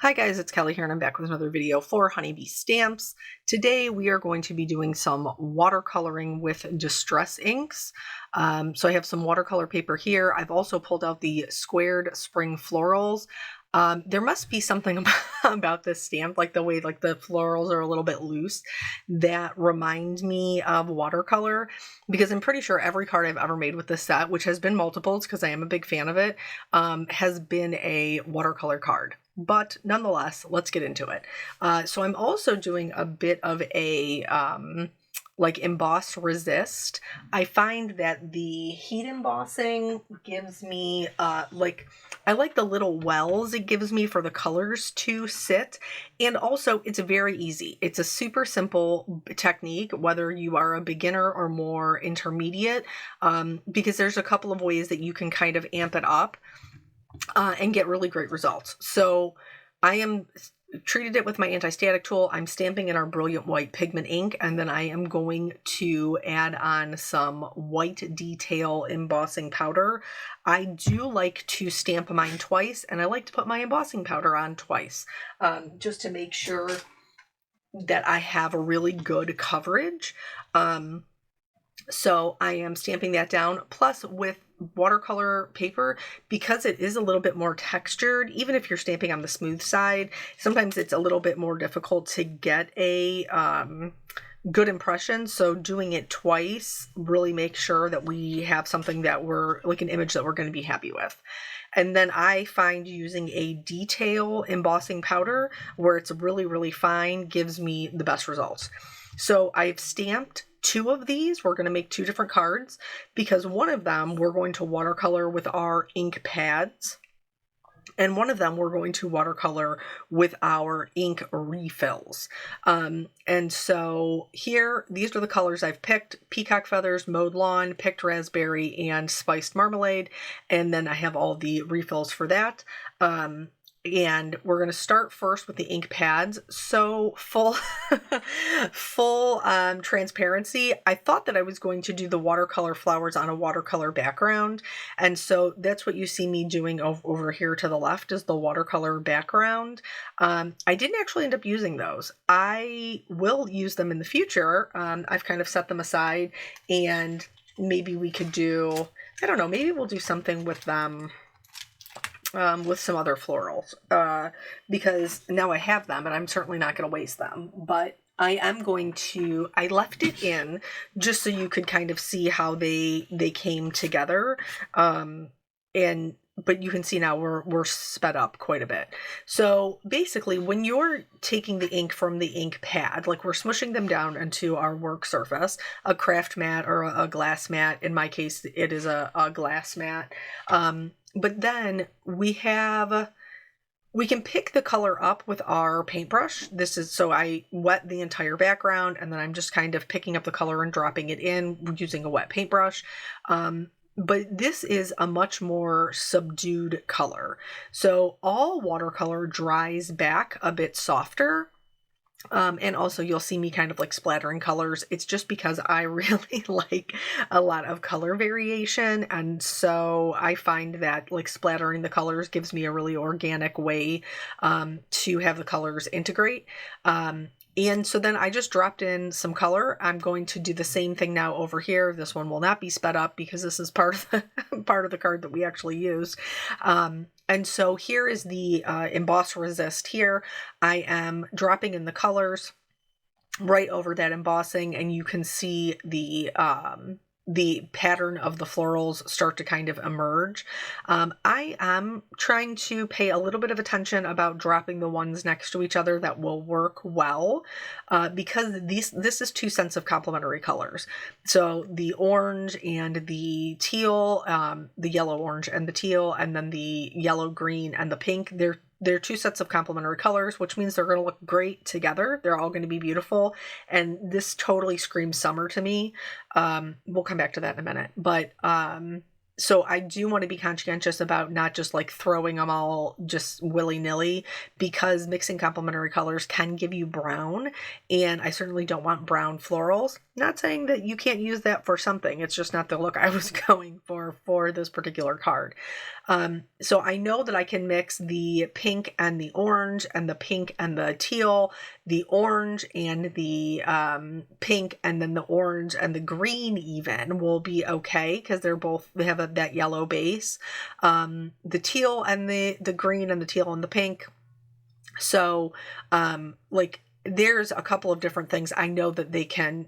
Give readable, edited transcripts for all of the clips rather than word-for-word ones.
Hi guys, it's Kelly here and I'm back with another video for Honeybee Stamps. Today we are going to be doing some watercoloring with distress inks. So I have some watercolor paper here. I've also pulled out the squared spring florals. There must be something about this stamp, like the way the florals are a little bit loose, that remind me of watercolor, because I'm pretty sure every card I've ever made with this set, which has been multiples because I am a big fan of it, has been a watercolor card. But nonetheless, let's get into it. So I'm also doing a bit of a like emboss resist. I find that the heat embossing gives me I like the little wells it gives me for the colors to sit, and also it's very easy. It's a super simple technique, whether you are a beginner or more intermediate, because there's a couple of ways that you can kind of amp it up and get really great results. So I am treated it with my anti-static tool. I'm stamping in our Brilliant White pigment ink, and then I am going to add on some white detail embossing powder. I do like to stamp mine twice, and I like to put my embossing powder on twice, just to make sure that I have a really good coverage. So I am stamping that down, plus with watercolor paper, because it is a little bit more textured, even if you're stamping on the smooth side, sometimes it's a little bit more difficult to get a good impression. So doing it twice really makes sure that we have something that we're like an image that we're going to be happy with. And then I find using a detail embossing powder where it's really, really fine gives me the best results. So I've stamped two of these. We're going to make two different cards because one of them we're going to watercolor with our ink pads, and one of them we're going to watercolor with our ink refills. And so here, these are the colors I've picked: Peacock Feathers, Mowed Lawn, Picked Raspberry, and Spiced Marmalade. And then I have all the refills for that. And we're going to start first with the ink pads. So full transparency, I thought that I was going to do the watercolor flowers on a watercolor background. And so that's what you see me doing over here to the left is the watercolor background. I didn't actually end up using those. I will use them in the future. I've kind of set them aside, and maybe we could do, I don't know, maybe we'll do something with them. With some other florals, because now I have them and I'm certainly not going to waste them, but I left it in just so you could kind of see how they came together. But you can see now we're sped up quite a bit. So basically, when you're taking the ink from the ink pad, like we're smushing them down into our work surface, a craft mat or a glass mat. In my case, it is a glass mat. But then we can pick the color up with our paintbrush. So I wet the entire background, and then I'm just kind of picking up the color and dropping it in using a wet paintbrush. But this is a much more subdued color. So all watercolor dries back a bit softer. And also you'll see me kind of like splattering colors. It's just because I really like a lot of color variation. And so I find that like splattering the colors gives me a really organic way to have the colors integrate. And so then I just dropped in some color. I'm going to do the same thing now over here. This one will not be sped up because this is part of the card that we actually used. And so here is the emboss resist here. I am dropping in the colors right over that embossing, and you can see the pattern of the florals start to kind of emerge. I am trying to pay a little bit of attention about dropping the ones next to each other that will work well, because this is two sets of complementary colors. So the orange and the teal, the yellow orange and the teal, and then the yellow green and the pink, they're two sets of complementary colors, which means they're going to look great together. They're all going to be beautiful. And this totally screams summer to me. We'll come back to that in a minute. But So I do want to be conscientious about not just like throwing them all just willy-nilly, because mixing complementary colors can give you brown, and I certainly don't want brown florals. Not saying that you can't use that for something. It's just not the look I was going for this particular card. So I know that I can mix the pink and the orange and the pink and the teal, the orange and the pink, and then the orange and the green even will be okay, because they have that yellow base. The teal and the green and the teal and the pink. So like there's a couple of different things I know that they can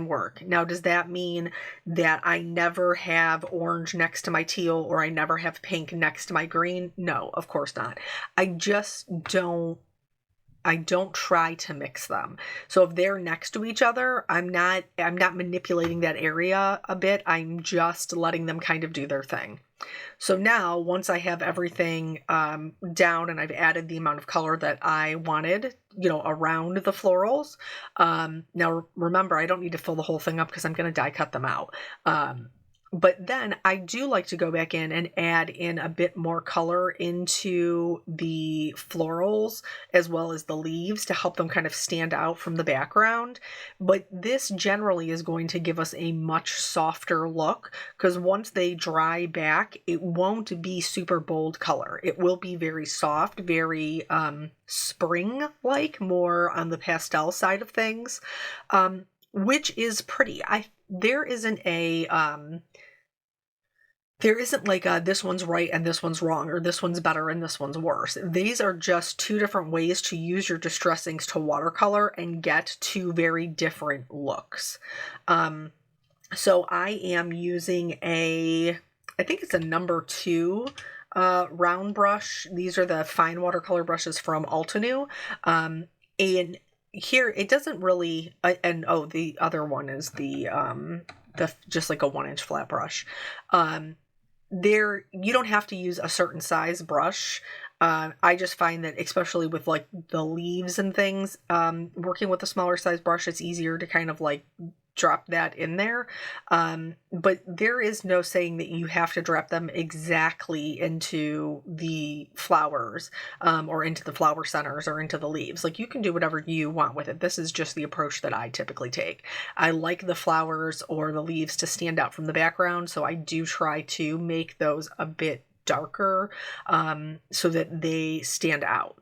work. Now, does that mean that I never have orange next to my teal, or I never have pink next to my green? No, of course not. I don't try to mix them. So if they're next to each other, I'm not manipulating that area a bit. I'm just letting them kind of do their thing. So now, once I have everything down and I've added the amount of color that I wanted, around the florals. Now, remember, I don't need to fill the whole thing up because I'm going to die cut them out. But then I do like to go back in and add in a bit more color into the florals as well as the leaves to help them kind of stand out from the background. But this generally is going to give us a much softer look, because once they dry back, it won't be super bold color. It will be very soft, very spring-like, more on the pastel side of things, which is pretty. There isn't like this one's right and this one's wrong, or this one's better and this one's worse. These are just two different ways to use your distress inks to watercolor and get two very different looks. So I am using I think it's a number 2 round brush. These are the fine watercolor brushes from Altenew. And here it doesn't really, the other one is the just like a 1-inch flat brush. You don't have to use a certain size brush. I just find that, especially with like the leaves and things, working with a smaller size brush, it's easier to kind of like drop that in there. But there is no saying that you have to drop them exactly into the flowers, or into the flower centers or into the leaves. Like, you can do whatever you want with it. This is just the approach that I typically take. I like the flowers or the leaves to stand out from the background, so I do try to make those a bit darker, so that they stand out.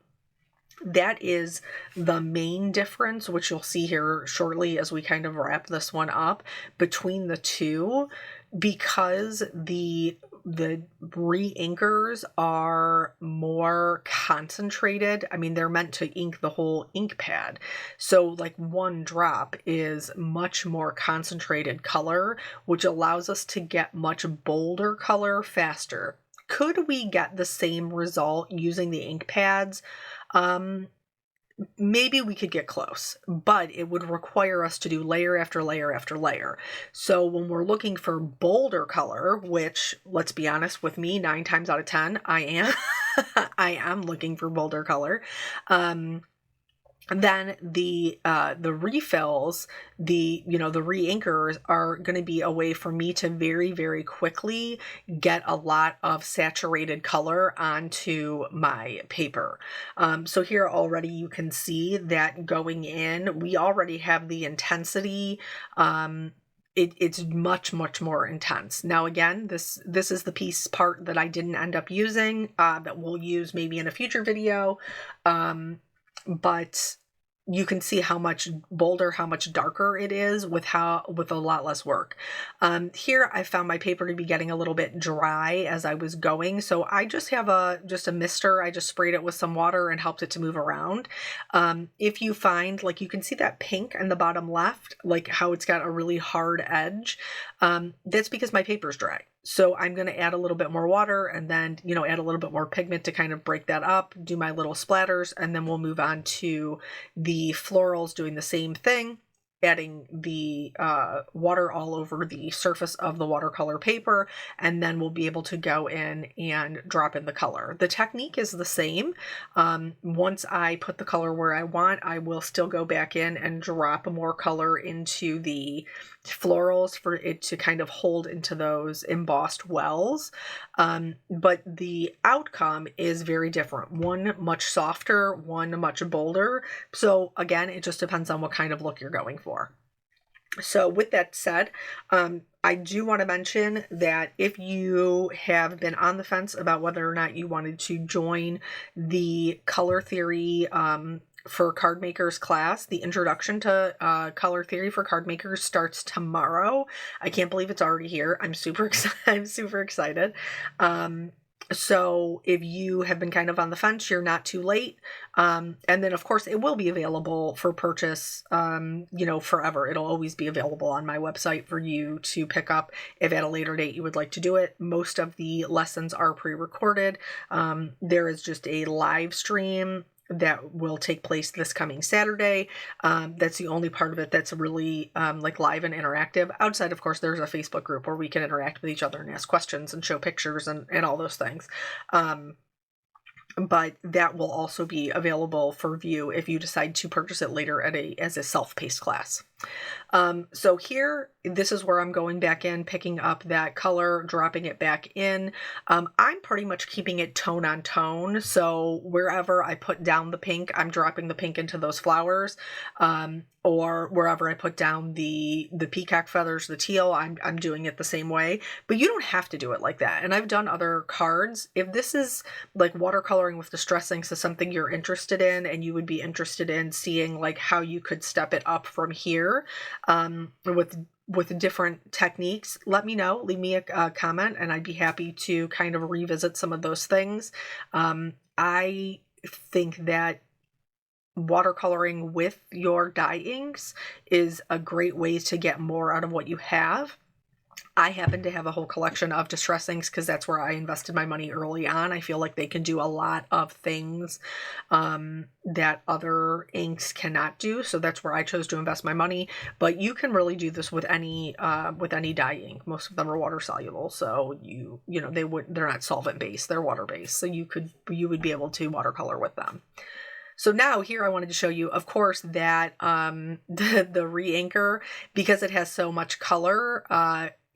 That is the main difference, which you'll see here shortly as we kind of wrap this one up, between the two, because the Reinkers are more concentrated. I mean, they're meant to ink the whole ink pad. So like one drop is much more concentrated color, which allows us to get much bolder color faster. Could we get the same result using the ink pads? Maybe we could get close, but it would require us to do layer after layer after layer. So when we're looking for bolder color, which, let's be honest, with me, 9 times out of 10, I am looking for bolder color. Then the refills, the reinkers are going to be a way for me to very, very quickly get a lot of saturated color onto my paper. So here already you can see that going in, we already have the intensity. It's much, much more intense. Now, again, this is the piece part that I didn't end up using, that we'll use maybe in a future video. But you can see how much bolder, how much darker it is with a lot less work. Here I found my paper to be getting a little bit dry as I was going. So I just have a mister. I just sprayed it with some water and helped it to move around. If you find, like, you can see that pink in the bottom left, like how it's got a really hard edge. That's because my paper's dry. So I'm going to add a little bit more water and then, add a little bit more pigment to kind of break that up, do my little splatters, and then we'll move on to the florals doing the same thing. adding the water all over the surface of the watercolor paper, and then we'll be able to go in and drop in the color. The technique is the same. Once I put the color where I want, I will still go back in and drop more color into the florals for it to kind of hold into those embossed wells. But the outcome is very different. One much softer, one much bolder. So again, it just depends on what kind of look you're going for. So with that said, I do want to mention that if you have been on the fence about whether or not you wanted to join the color theory for card makers class, the introduction to color theory for card makers starts tomorrow. I can't believe it's already here. I'm super excited. I'm super excited. So if you have been kind of on the fence, you're not too late. And then of course it will be available for purchase, forever. It'll always be available on my website for you to pick up if at a later date you would like to do it. Most of the lessons are pre-recorded. There is just a live stream that will take place this coming Saturday. That's the only part of it that's really live and interactive. Outside, of course, there's a Facebook group where we can interact with each other and ask questions and show pictures and all those things. But that will also be available for view if you decide to purchase it later as a self-paced class. So here, this is where I'm going back in, picking up that color, dropping it back in. I'm pretty much keeping it tone on tone. So wherever I put down the pink, I'm dropping the pink into those flowers. Or wherever I put down the peacock feathers, the teal, I'm doing it the same way. But you don't have to do it like that. And I've done other cards. If this is like watercoloring with distress inks is something you're interested in, and you would be interested in seeing like how you could step it up from here with different techniques, let me know. Leave me a comment, and I'd be happy to kind of revisit some of those things. I think that watercoloring with your dye inks is a great way to get more out of what you have. I happen to have a whole collection of distress inks because that's where I invested my money early on. I feel like they can do a lot of things that other inks cannot do. So that's where I chose to invest my money. But you can really do this with any dye ink. Most of them are water soluble. So they're not solvent based, they're water based. So you would be able to watercolor with them. So now here I wanted to show you, of course, that the Reinker, because it has so much color,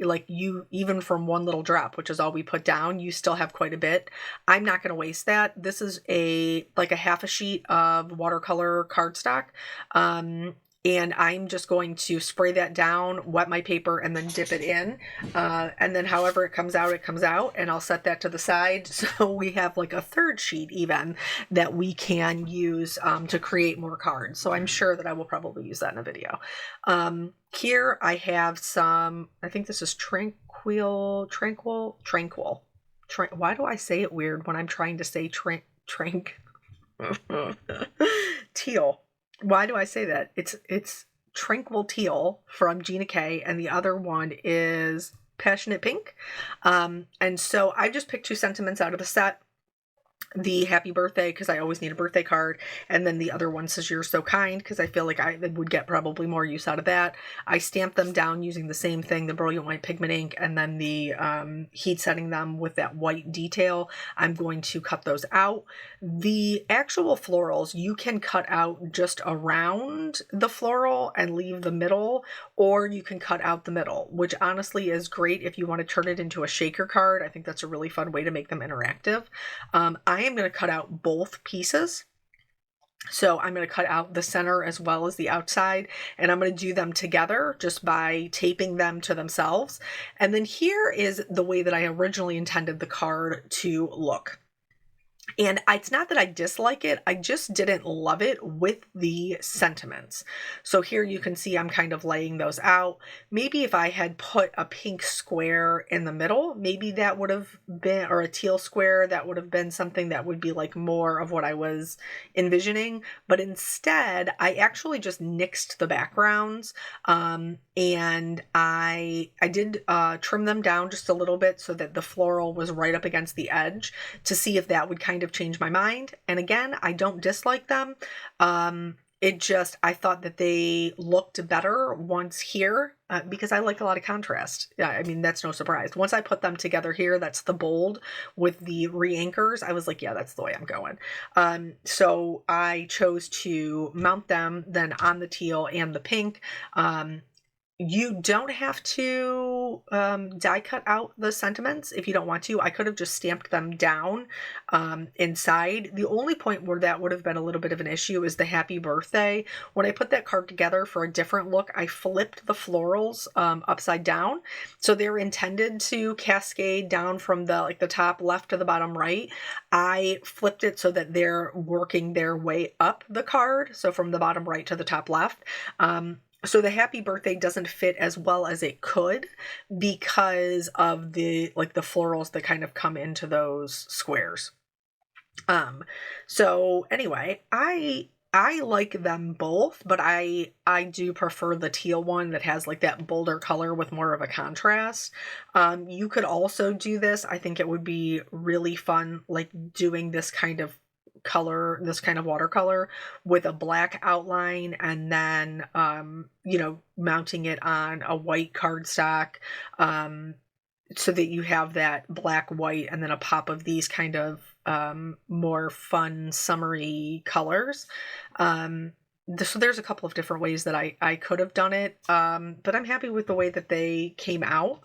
even from one little drop, which is all we put down, you still have quite a bit. I'm not going to waste that. This is a half a sheet of watercolor cardstock. And I'm just going to spray that down, wet my paper, and then dip it in. And then however it comes out, and I'll set that to the side. So we have like a third sheet even that we can use to create more cards. So I'm sure that I will probably use that in a video. Here I have some, I think this is tranquil. Why do I say it weird when I'm trying to say teal? Why do I say that? It's Tranquil Teal from Gina K, and the other one is Passionate Pink. And so I just picked two sentiments out of the set. The happy birthday, because I always need a birthday card, and then the other one says you're so kind, because I feel like I would get probably more use out of that. I stamped them down using the same thing, the Brilliant White Pigment ink, and then the heat setting them with that white detail. I'm going to cut those out. The actual florals, you can cut out just around the floral and leave the middle, or you can cut out the middle, which honestly is great if you want to turn it into a shaker card. I think that's a really fun way to make them interactive. I am going to cut out both pieces. So I'm going to cut out the center as well as the outside, and I'm going to do them together just by taping them to themselves. And then here is the way that I originally intended the card to look. And it's not that I dislike it, I just didn't love it with the sentiments. So here you can see I'm kind of laying those out. Maybe if I had put a pink square in the middle, maybe that would have been, or a teal square, that would have been something that would be like more of what I was envisioning. But instead, I actually just nixed the backgrounds, and I did trim them down just a little bit so that the floral was right up against the edge to see if that would kind of change my mind. And again, I don't dislike them. I thought that they looked better once here because I like a lot of contrast. Yeah, I mean, that's no surprise. Once I put them together here, that's the bold with the Reinkers, I was like, yeah, that's the way I'm going. So I chose to mount them then on the teal and the pink. You don't have to die cut out the sentiments if you don't want to. I could have just stamped them down inside. The only point where that would have been a little bit of an issue is the happy birthday. When I put that card together for a different look, I flipped the florals upside down. So they're intended to cascade down from the top left to the bottom right. I flipped it so that they're working their way up the card. So from the bottom right to the top left. So the happy birthday doesn't fit as well as it could because of the florals that kind of come into those squares. So anyway, I like them both, but I do prefer the teal one that has like that bolder color with more of a contrast. You could also do this. I think it would be really fun, like doing this kind of color, this kind of watercolor with a black outline, and then mounting it on a white cardstock, so that you have that black, white, and then a pop of these kind of more fun summery colors. So there's a couple of different ways that I could have done it, but I'm happy with the way that they came out.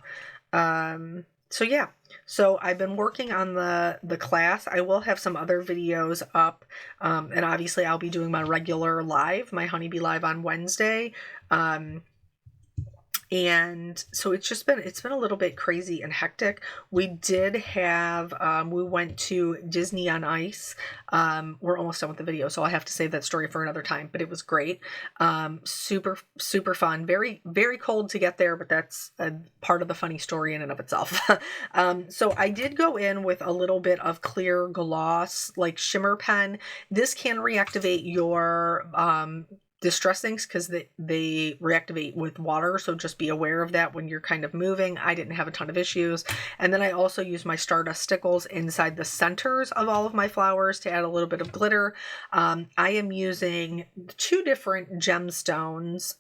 So yeah, so I've been working on the class. I will have some other videos up, and obviously I'll be doing my regular live, my Honeybee Live on Wednesday. And so it's been a little bit crazy and hectic. We did have, we went to Disney on Ice. We're almost done with the video, so I'll have to save that story for another time, but it was great. Super, super fun. Very, very cold to get there, but that's a part of the funny story in and of itself. So I did go in with a little bit of clear gloss, like shimmer pen. This can reactivate your, distress inks because they reactivate with water, so just be aware of that when you're kind of moving. I didn't have a ton of issues. And then I also used my Stardust stickles inside the centers of all of my flowers to add a little bit of glitter. I am using 2 different gemstones,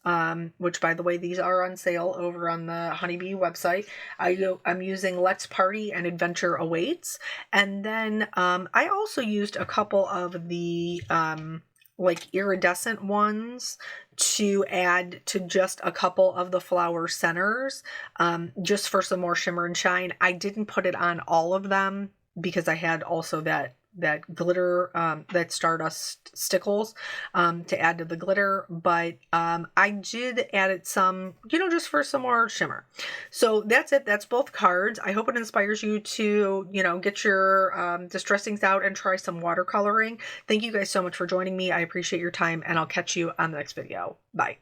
which, by the way, these are on sale over on the Honeybee website. I'm using Let's Party and Adventure Awaits. And then I also used a couple of the like iridescent ones to add to just a couple of the flower centers, just for some more shimmer and shine. I didn't put it on all of them because I had also that glitter, that Stardust stickles, to add to the glitter, but I did add it some, just for some more shimmer. So that's it. That's both cards. I hope it inspires you to, get your distressings out and try some watercoloring. Thank you guys so much for joining me. I appreciate your time, and I'll catch you on the next video. Bye.